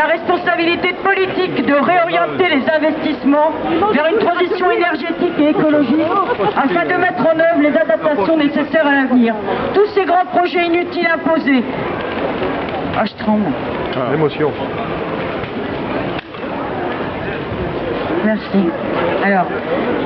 La responsabilité politique de réorienter les investissements vers une transition énergétique et écologique afin de mettre en œuvre les adaptations nécessaires à l'avenir. Tous ces grands projets inutiles imposés. Ah, je tremble. L'émotion. Merci. Alors,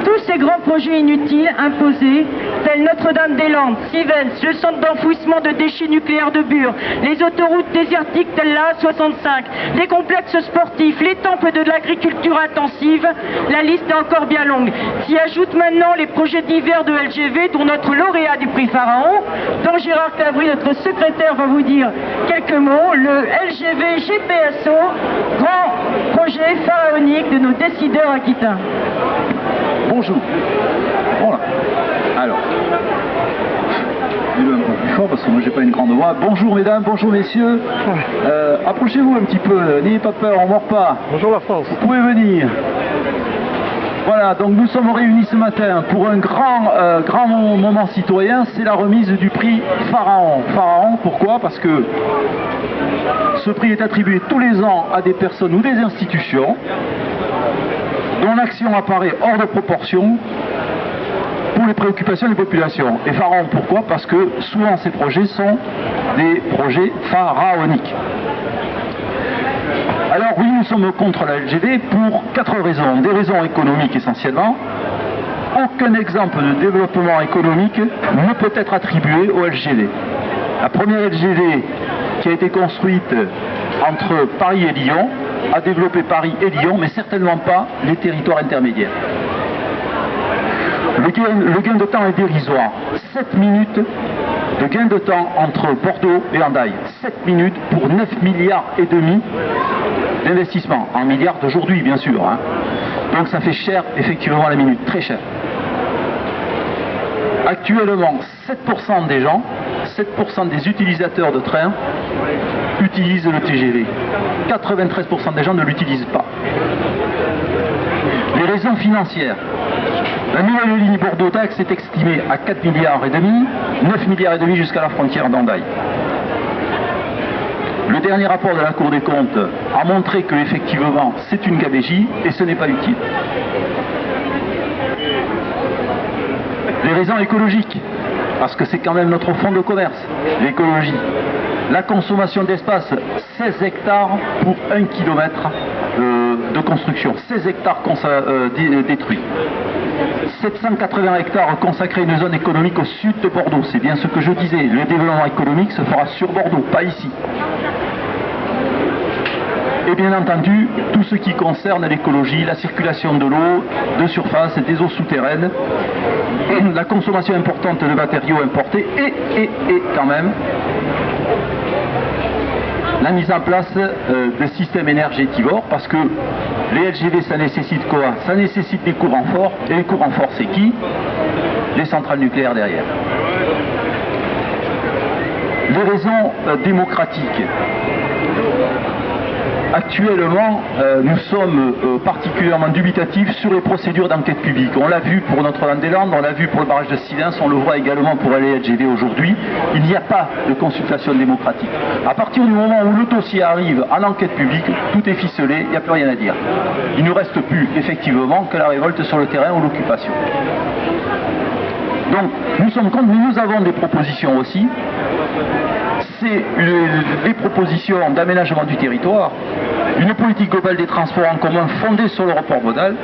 tous ces grands projets inutiles imposés, tels Notre-Dame-des-Landes, Sivens, le centre d'enfouissement de déchets nucléaires de Bure, les autoroutes désertiques telles la A65, les complexes sportifs, les temples de l'agriculture intensive, la liste est encore bien longue. S'y ajoutent maintenant les projets divers de LGV, dont notre lauréat du prix Pharaon, dont Gérard Cavry, notre secrétaire, va vous dire quelques mots, le LGV GPSO, grand projet pharaonique de nos décideurs aquitains. Bonjour. Voilà. Alors, dis-le un peu plus fort parce que moi j'ai pas une grande voix. Bonjour mesdames, bonjour messieurs. Approchez-vous un petit peu, n'ayez pas peur, on ne mord pas. Bonjour la France. Vous pouvez venir. Voilà, donc nous sommes réunis ce matin pour un grand moment citoyen, c'est la remise du prix Pharaon. Pharaon, pourquoi? Parce que ce prix est attribué tous les ans à des personnes ou des institutions dont l'action apparaît hors de proportion pour les préoccupations des populations. Et Pharaon, pourquoi? Parce que souvent ces projets sont des projets pharaoniques. Alors oui, nous sommes contre la LGV pour 4 raisons. Des raisons économiques essentiellement. Aucun exemple de développement économique ne peut être attribué au LGV. La première LGV qui a été construite entre Paris et Lyon a développé Paris et Lyon, mais certainement pas les territoires intermédiaires. Le gain de temps est dérisoire. 7 minutes de gain de temps entre Bordeaux et Hendaye. 7 minutes pour 9 milliards et demi d'investissement. En milliards d'aujourd'hui, bien sûr. Hein. Donc ça fait cher, effectivement, la minute. Très cher. Actuellement, 7% des gens, 7% des utilisateurs de train utilisent le TGV. 93% des gens ne l'utilisent pas. Les raisons financières. La nouvelle ligne Bordeaux-Dax est estimée à 4 milliards et demi, 9 milliards et demi jusqu'à la frontière d'Hendaye. Le dernier rapport de la Cour des comptes a montré que effectivement c'est une gabegie et ce n'est pas utile. Les raisons écologiques, parce que c'est quand même notre fonds de commerce, l'écologie. La consommation d'espace, 16 hectares pour 1 km de construction, 16 hectares détruits. 780 hectares consacrés à une zone économique au sud de Bordeaux, c'est bien ce que je disais, le développement économique se fera sur Bordeaux, pas ici. Et bien entendu, tout ce qui concerne l'écologie, la circulation de l'eau, de surface, des eaux souterraines, la consommation importante de matériaux importés et quand même la mise en place de systèmes énergétivores, parce que les LGV, ça nécessite quoi? Ça nécessite des courants forts, et les courants forts, c'est qui? Les centrales nucléaires derrière. Les raisons démocratiques. Actuellement, nous sommes particulièrement dubitatifs sur les procédures d'enquête publique. On l'a vu pour Notre-Dame-des-Landes, on l'a vu pour le barrage de Sivens, on le voit également pour les LGV aujourd'hui. Il n'y a pas de consultation démocratique. À partir du moment où le dossier arrive en enquête publique, tout est ficelé, il n'y a plus rien à dire. Il ne reste plus effectivement que la révolte sur le terrain ou l'occupation. Donc, nous sommes contre, mais nous avons des propositions aussi. C'est les propositions d'aménagement du territoire, une politique globale des transports en commun fondée sur le report modal,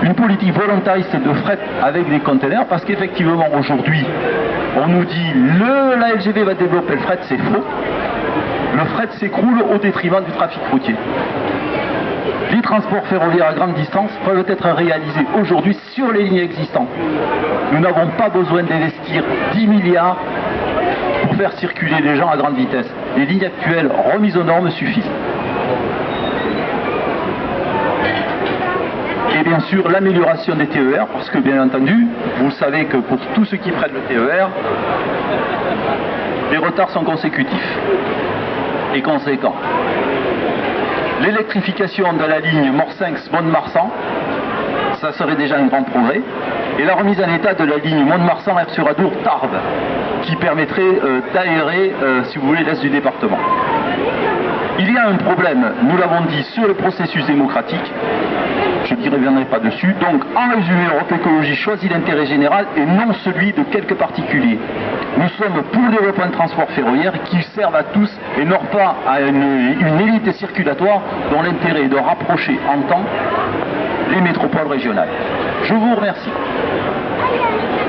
une politique volontariste de fret avec des containers, parce qu'effectivement aujourd'hui on nous dit la LGV va développer le fret, c'est faux. Le fret s'écroule au détriment du trafic routier. Les transports ferroviaires à grande distance peuvent être réalisés aujourd'hui sur les lignes existantes. Nous n'avons pas besoin d'investir 10 milliards pour faire circuler les gens à grande vitesse. Les lignes actuelles remises aux normes suffisent. Et bien sûr l'amélioration des TER, parce que bien entendu, vous savez que pour tous ceux qui prennent le TER, les retards sont consécutifs et conséquents. L'électrification de la ligne Morsinx-Mont-de-Marsan, ça serait déjà un grand progrès. Et la remise en état de la ligne Mont-de-Marsan, Aire-sur-Adour, Tarbes, qui permettrait d'aérer, si vous voulez, l'est du département. Il y a un problème, nous l'avons dit, sur le processus démocratique. Je n'y reviendrai pas dessus. Donc, en résumé, Europe Écologie choisit l'intérêt général et non celui de quelques particuliers. Nous sommes pour le développement de transport ferroviaire qui servent à tous et non pas à une élite circulatoire dont l'intérêt est de rapprocher en temps les métropoles régionales. Je vous remercie.